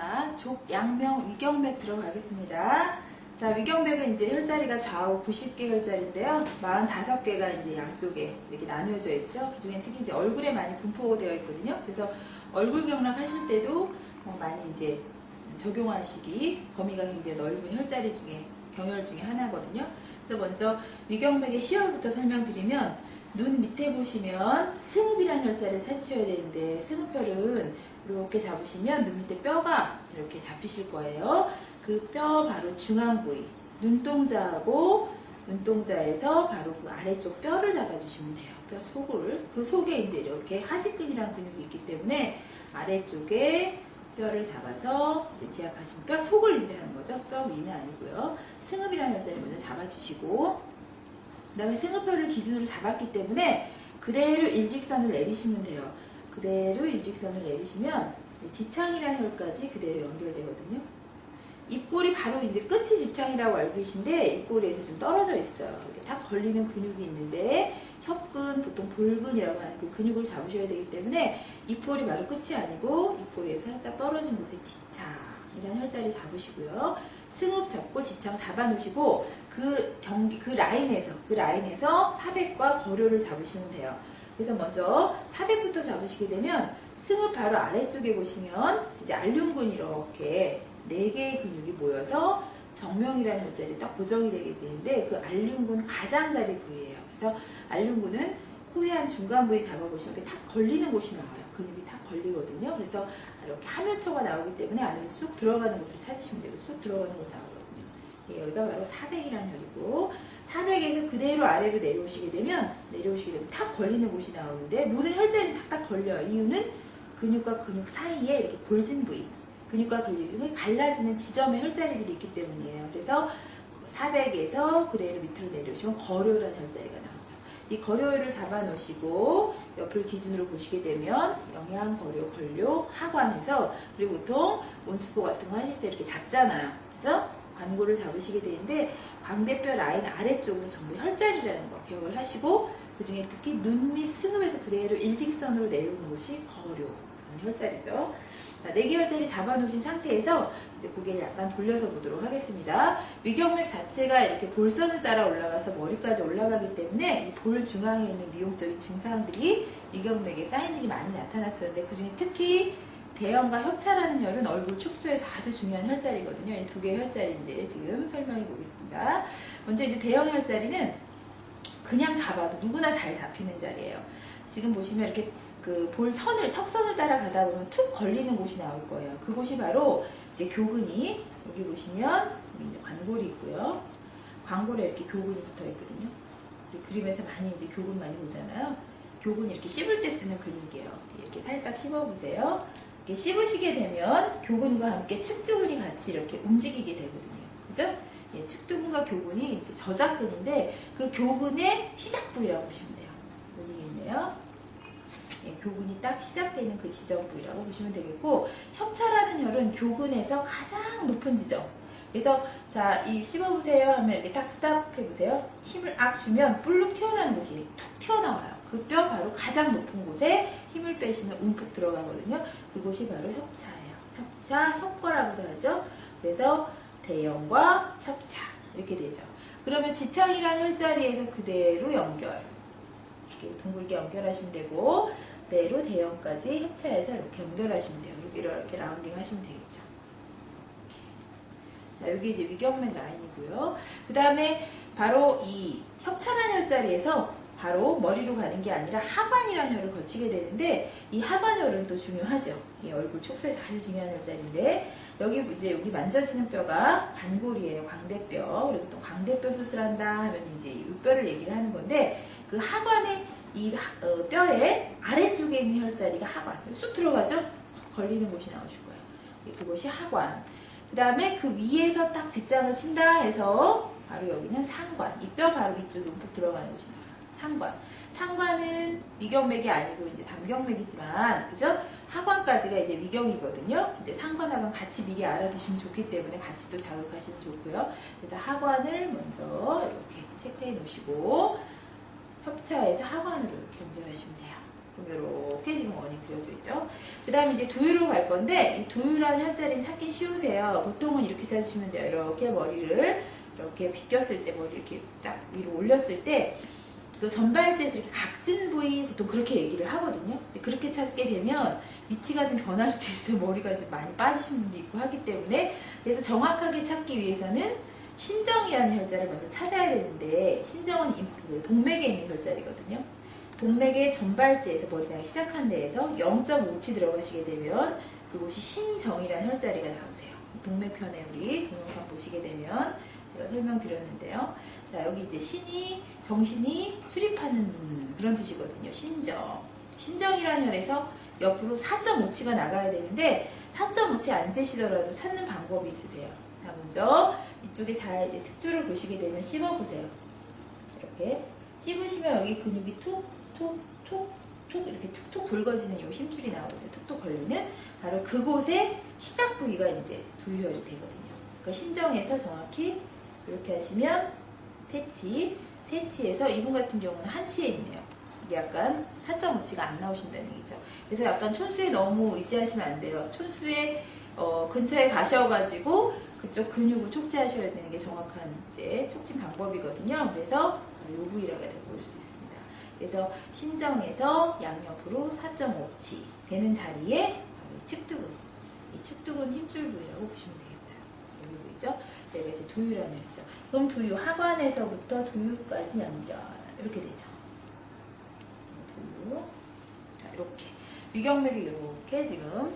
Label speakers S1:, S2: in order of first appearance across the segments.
S1: 자, 족양명 위경맥 들어가겠습니다. 자, 위경맥은 이제 혈자리가 좌우 90개 혈자리인데요. 45개가 이제 양쪽에 이렇게 나누어져 있죠. 그 중에 특히 이제 얼굴에 많이 분포되어 있거든요. 그래서 얼굴 경락 하실 때도 많이 이제 적용하시기 범위가 굉장히 넓은 혈자리 중에 경혈 중에 하나거든요. 그래서 먼저 위경맥의 시혈부터 설명드리면 눈 밑에 보시면 승읍이라는 혈자리를 찾으셔야 되는데 승읍혈은 이렇게 잡으시면 눈 밑에 뼈가 이렇게 잡히실 거예요. 그 뼈 바로 중앙 부위 눈동자하고 눈동자에서 바로 그 아래쪽 뼈를 잡아주시면 돼요. 뼈 속을 그 속에 이제 이렇게 하지근이라는 근육이 있기 때문에 아래쪽에 뼈를 잡아서 이제 제압하시면 뼈 속을 이제 하는 거죠. 뼈 위는 아니고요. 승읍이라는 혈자리 먼저 잡아주시고 그 다음에 승읍혈을 기준으로 잡았기 때문에 그대로 일직선을 내리시면 돼요. 그대로 일직선을 내리시면 지창이라는 혈까지 그대로 연결되거든요. 입꼬리 바로 이제 끝이 지창이라고 알고 계신데 입꼬리에서 좀 떨어져 있어요. 이렇게 딱 걸리는 근육이 있는데 협근, 보통 볼근이라고 하는 그 근육을 잡으셔야 되기 때문에 입꼬리 바로 끝이 아니고 입꼬리에서 살짝 떨어진 곳에 지창이라는 혈자리 잡으시고요. 승읍 잡고 지창 잡아놓으시고 그 라인에서 사백과 거료를 잡으시면 돼요. 그래서 먼저 사백부터 잡으시게 되면 승읍 바로 아래쪽에 보시면 이제 알륜근 이렇게 4개의 근육이 모여서 정명이라는 혈자리 딱 고정이 되게 되는데 그 알륜근 가장자리 부위예요. 그래서 알륜근은 코의 한 중간 부위 잡아보시면 이렇게 탁 걸리는 곳이 나와요. 근육이 탁 걸리거든요. 그래서 이렇게 함유초가 나오기 때문에 안으로 쑥 들어가는 곳으로 찾으시면 되고 쑥 들어가는 곳 나오거든요. 예, 여기가 바로 사백이라는 혈이고 사백에서 그대로 아래로 내려오시게 되면 탁 걸리는 곳이 나오는데 모든 혈자리 탁탁 걸려요. 이유는 근육과 근육 사이에 이렇게 골진 부위 근육과 근육이 갈라지는 지점의 혈자리들이 있기 때문이에요. 그래서 사백에서 그대로 밑으로 내려오시면 거료라는 혈자리가 나오죠. 이 거료를 잡아놓으시고 옆을 기준으로 보시게 되면 영양, 거료, 걸료, 하관해서 그리고 보통 온스포 같은 거 하실 때 이렇게 잡잖아요. 그죠? 관골을 잡으시게 되는데 광대뼈 라인 아래쪽은 전부 혈자리라는 거 기억을 하시고 그 중에 특히 눈 밑 승읍에서 그대로 일직선으로 내려오는 곳이 거료라는 혈자리죠. 자, 4개 혈자리 잡아놓으신 상태에서 이제 고개를 약간 돌려서 보도록 하겠습니다. 위경맥 자체가 이렇게 볼선을 따라 올라가서 머리까지 올라가기 때문에 이 볼 중앙에 있는 미용적인 증상들이 위경맥의 사인들이 많이 나타났었는데 그 중에 특히 대형과 협차라는 혈은 얼굴 축소에서 아주 중요한 혈자리거든요. 이 2개의 혈자리 이제 지금 설명해 보겠습니다. 먼저 이제 대형 혈자리는 그냥 잡아도 누구나 잘 잡히는 자리예요. 지금 보시면 이렇게 그 볼선을, 턱선을 따라가다 보면 툭 걸리는 곳이 나올 거예요. 그곳이 바로 이제 교근이, 여기 보시면 여기 이제 관골이 있고요. 관골에 이렇게 교근이 붙어 있거든요. 우리 그림에서 많이 이제 교근 많이 보잖아요. 교근이 이렇게 씹을 때 쓰는 근육이에요. 이렇게 살짝 씹어보세요. 이렇게 씹으시게 되면 교근과 함께 측두근이 같이 이렇게 움직이게 되거든요. 그죠? 예, 측두근과 교근이 이제 저작근인데 그 교근의 시작 부위라고 보시면 돼요. 여기 있네요. 예, 교근이 딱 시작되는 그 지점 부위라고 보시면 되겠고 협차라는 혈은 교근에서 가장 높은 지점. 그래서 자, 이 씹어보세요 하면 이렇게 딱 스탑해보세요. 힘을 악 주면 불룩 튀어나오는 곳이 툭 튀어나와요. 그 뼈 바로 가장 높은 곳에 힘을 빼시면 움푹 들어가거든요. 그곳이 바로 협차예요. 협차, 협거라고도 하죠. 그래서 대형과 협차 이렇게 되죠. 그러면 지창이라는 혈자리에서 그대로 연결 이렇게 둥글게 연결하시면 되고 그대로 대형까지 협차해서 이렇게 연결하시면 돼요. 이렇게 라운딩 하시면 되겠죠. 자, 여기 이제 위경맥 라인이고요. 그 다음에 바로 이 협차라는 혈자리에서 바로 머리로 가는 게 아니라 하관이라는 혈을 거치게 되는데 이 하관혈은 또 중요하죠. 이 얼굴 축소에서 아주 중요한 혈자리인데 여기 이제 여기 만져지는 뼈가 관골이에요. 광대뼈. 그리고 또 광대뼈 수술한다 하면 이제 이 뼈를 얘기를 하는 건데 그 하관의 이 뼈의 아래쪽에 있는 혈자리가 하관. 쑥 들어가죠? 걸리는 곳이 나오실 거예요. 그것이 하관. 그 다음에 그 위에서 딱 빗장을 친다 해서 바로 여기는 상관. 이 뼈 바로 위쪽에 움푹 들어가는 곳이 나와요. 상관. 상관은 위경맥이 아니고 이제 담경맥이지만, 그죠? 하관까지가 이제 위경이거든요. 근데 상관, 하관 같이 미리 알아두시면 좋기 때문에 같이 또 자극하시면 좋고요. 그래서 하관을 먼저 이렇게 체크해 놓으시고, 협차에서 하관으로 이렇게 연결하시면 돼요. 그럼 이렇게 지금 원이 그려져 있죠. 그 다음에 이제 두유로 갈 건데, 이 두유라는 혈자리는 찾기 쉬우세요. 보통은 이렇게 찾으시면 돼요. 이렇게 머리를 이렇게 비꼈을 때, 머리 이렇게 딱 위로 올렸을 때, 그 전발지에서 이렇게 각진 부위 보통 그렇게 얘기를 하거든요. 근데 그렇게 찾게 되면 위치가 좀 변할 수도 있어요. 머리가 좀 많이 빠지신 분도 있고 하기 때문에. 그래서 정확하게 찾기 위해서는 신정이라는 혈자를 먼저 찾아야 되는데, 신정은 동맥에 있는 혈자리거든요. 동맥의 전발지에서 머리가 시작한 데에서 0.5치 들어가시게 되면 그곳이 신정이라는 혈자리가 나오세요. 동맥편에 우리 동영상 보시게 되면 제가 설명드렸는데요. 자, 여기 이제 신이, 정신이 출입하는 그런 뜻이거든요. 신정. 신정이라는 혈에서 옆으로 4.5치가 나가야 되는데 4.5치 안 재시더라도 찾는 방법이 있으세요. 자, 먼저 이쪽에 잘 이제 특주를 보시게 되면 씹어보세요. 이렇게 씹으시면 여기 근육이 툭 이렇게 툭툭 굵어지는 요 심줄이 나오거든요. 툭툭 걸리는 바로 그곳의 시작 부위가 이제 두유혈이 되거든요. 그러니까 신정에서 정확히 이렇게 하시면 세치에서 이분 같은 경우는 한 치에 있네요. 이게 약간 4.5치가 안 나오신다는 얘기죠. 그래서 약간 촌수에 너무 의지하시면 안 돼요. 촌수에 근처에 가셔가지고 그쪽 근육을 촉진하셔야 되는 게 정확한 이제 촉진 방법이거든요. 그래서 이 부위라고 볼 수 있습니다. 그래서 신정에서 양옆으로 4.5치 되는 자리에 측두근, 이 측두근 힘줄 부위라고 보시면 되겠어요. 여기 보이죠? 내가 이제 두유라는 얘기죠. 그럼 두유 하관에서부터 두유까지 연결 이렇게 되죠. 두유, 자 이렇게 위경맥이 이렇게 지금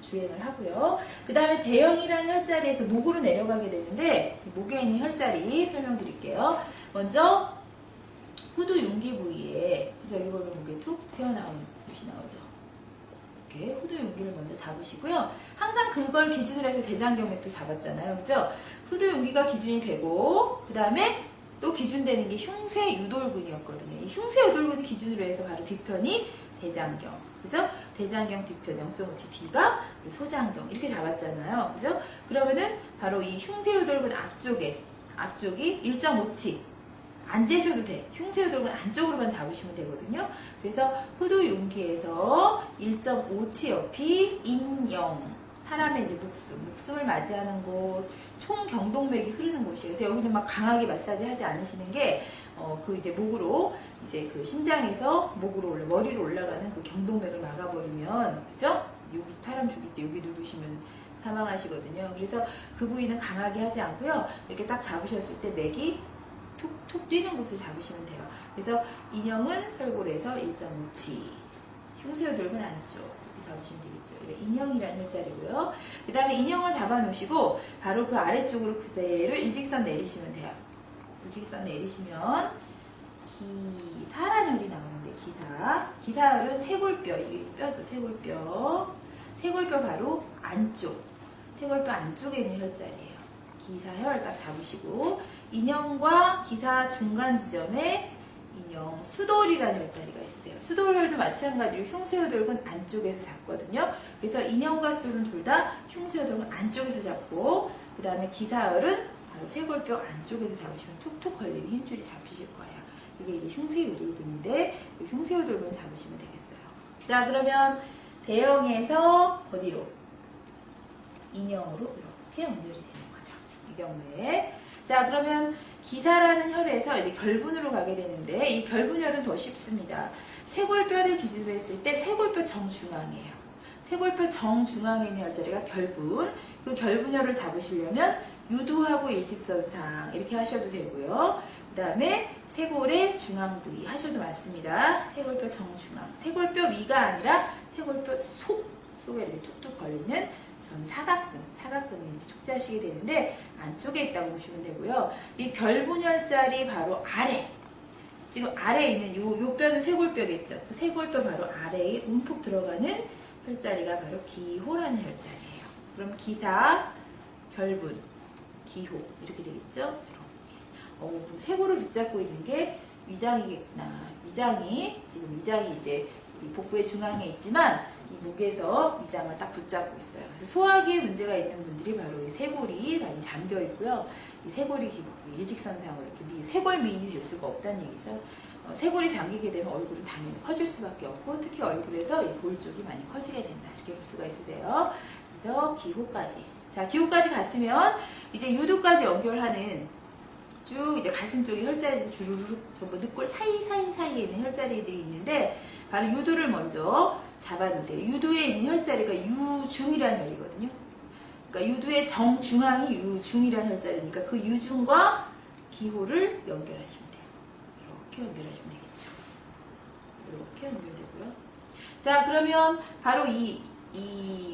S1: 주행을 하고요. 그 다음에 대형이라는 혈자리에서 목으로 내려가게 되는데 목에 있는 혈자리 설명드릴게요. 먼저 후두 용기 부위에 여기 보면 목에 툭 튀어나온 곳이 나오죠. 이렇게 후두 용기를 먼저 잡으시고요. 항상 그걸 기준으로 해서 대장경맥도 잡았잖아요. 그죠? 후두 용기가 기준이 되고 그 다음에 또 기준되는 게 흉쇄유돌근이었거든요. 이 흉쇄유돌근을 기준으로 해서 바로 뒤편이 대장경. 그죠? 대장경 뒤편 0.5치 뒤가 소장경 이렇게 잡았잖아요. 그죠? 그러면은 바로 이 흉쇄유돌근 앞쪽이 1.5치 안 재셔도 돼. 흉쇄유돌근 안쪽으로만 잡으시면 되거든요. 그래서 후두 용기에서 1.5치 옆이 인영, 사람의 이제 목숨을 맞이하는 곳, 총경동맥이 흐르는 곳이에요. 그래서 여기는 막 강하게 마사지 하지 않으시는 게, 그 이제 목으로, 이제 그 심장에서 목으로 머리로 올라가는 그 경동맥을 막아버리면, 그죠? 여기 사람 죽일 때 여기 누르시면 사망하시거든요. 그래서 그 부위는 강하게 하지 않고요. 이렇게 딱 잡으셨을 때 맥이 툭툭 뛰는 곳을 잡으시면 돼요. 그래서 인형은 설골에서 1.5치, 흉쇄유돌근 안쪽 이렇게 잡으시면 되겠죠. 이게 인형이라는 혈자리고요. 그 다음에 인형을 잡아놓으시고 바로 그 아래쪽으로 그대로 일직선 내리시면 돼요. 일직선 내리시면 기사라는 혈이 나오는데 기사혈은 쇄골뼈, 이게 뼈죠. 쇄골뼈 바로 안쪽, 쇄골뼈 안쪽에 있는 혈자리예요. 기사혈 딱 잡으시고 인형과 기사 중간 지점에 인형 수돌이라는 혈자리가 있으세요. 수돌혈도 마찬가지로 흉쇄유돌근 안쪽에서 잡거든요. 그래서 인형과 수돌은 둘 다 흉쇄유돌근 안쪽에서 잡고 그 다음에 기사혈은 바로 쇄골뼈 안쪽에서 잡으시면 툭툭 걸리는 힘줄이 잡히실 거예요. 이게 이제 흉쇄유돌근인데 흉쇄유돌근 잡으시면 되겠어요. 자, 그러면 대형에서 어디로? 인형으로 이렇게 연결이 되는 거죠. 위경맥. 자, 그러면 기사라는 혈에서 이제 결분으로 가게 되는데 이 결분혈은 더 쉽습니다. 쇄골뼈를 기준으로 했을 때 쇄골뼈 정중앙이에요. 쇄골뼈 정중앙에 있는 혈자리가 결분. 그 결분혈을 잡으시려면 유두하고 일직선상 이렇게 하셔도 되고요. 그 다음에 쇄골의 중앙 부위 하셔도 맞습니다. 쇄골뼈 정중앙. 쇄골뼈 위가 아니라 쇄골뼈 속에 이렇게 툭툭 걸리는 전 사각근을 이제 촉지하시게 되는데 안쪽에 있다고 보시면 되고요. 이 결분혈자리 바로 아래, 지금 아래에 있는 요 뼈는 쇄골뼈겠죠. 그 쇄골뼈 바로 아래에 움푹 들어가는 혈자리가 바로 기호라는 혈자리예요. 그럼 기사, 결분, 기호 이렇게 되겠죠. 이렇게. 쇄골을 붙잡고 있는 게 위장이겠구나. 위장이 이제 복부의 중앙에 있지만 이 목에서 위장을 딱 붙잡고 있어요. 그래서 소화기에 문제가 있는 분들이 바로 이 쇄골이 많이 잠겨 있고요. 이 쇄골이 일직선상으로 이렇게 쇄골 미인이 될 수가 없다는 얘기죠. 쇄골이 잠기게 되면 얼굴은 당연히 커질 수밖에 없고 특히 얼굴에서 이 볼 쪽이 많이 커지게 된다. 이렇게 볼 수가 있으세요. 그래서 기호까지. 자, 기호까지 갔으면 이제 유두까지 연결하는 쭉 이제 가슴 쪽에 혈자리들 주르륵 전부 늑골 사이사이에 있는 혈자리들이 있는데 바로 유두를 먼저 잡아놓으세요. 유두에 있는 혈자리가 유중이라는 혈이거든요. 그러니까 유두의 정중앙이 유중이라는 혈자리니까 그 유중과 기호를 연결하시면 돼요. 이렇게 연결하시면 되겠죠. 이렇게 연결되고요. 자, 그러면 바로 이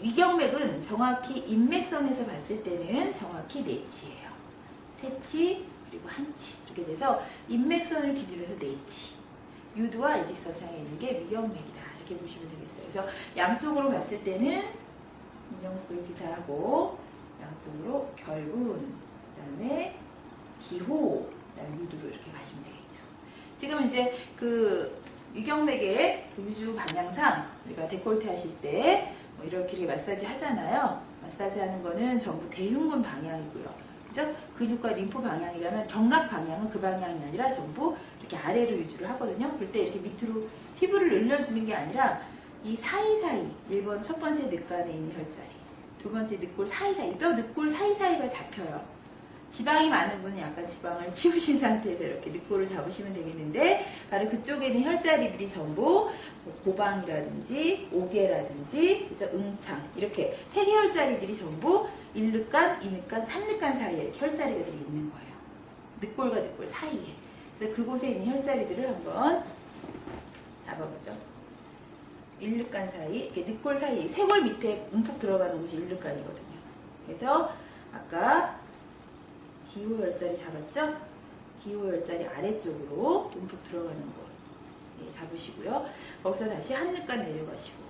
S1: 위경맥은 정확히 인맥선에서 봤을 때는 정확히 4치예요. 3치 그리고 1치 이렇게 돼서 인맥선을 기준으로 해서 4치. 유두와 일직선상에 있는 게 위경맥이다. 이렇게 보시면 되겠어요. 그래서 양쪽으로 봤을 때는 인형술 기사하고 양쪽으로 결분, 그 다음에 기호, 그 다음에 유두로 이렇게 가시면 되겠죠. 지금 이제 그 위경맥의 그 유주 방향상 우리가 데콜테 하실 때 뭐 이렇게 마사지 하잖아요. 마사지 하는 거는 전부 대흉근 방향이고요. 그죠? 근육과 림프 방향이라면 경락 방향은 그 방향이 아니라 전부 이렇게 아래로 유주를 하거든요. 그럴 때 이렇게 밑으로 피부를 늘려주는 게 아니라 이 사이사이 1번 첫 번째 늑간에 있는 혈자리, 두 번째 늑골 사이사이, 뼈 늑골 사이사이가 잡혀요. 지방이 많은 분은 약간 지방을 치우신 상태에서 이렇게 늑골을 잡으시면 되겠는데 바로 그쪽에 있는 혈자리들이 전부 고방이라든지 오개라든지 그죠? 응창 이렇게 3개 혈자리들이 전부 1늑간, 2늑간, 3늑간 사이에 이렇게 혈자리들이 있는 거예요. 늑골과 늑골 사이에. 그래서 그곳에 있는 혈자리들을 한번 잡아보죠. 1늑간 사이, 이렇게 늑골 사이, 쇄골 밑에 움푹 들어가는 곳이 1늑간이거든요. 그래서 아까 기호 혈자리 잡았죠? 기호 혈자리 아래쪽으로 움푹 들어가는 곳 잡으시고요. 거기서 다시 1늑간 내려가시고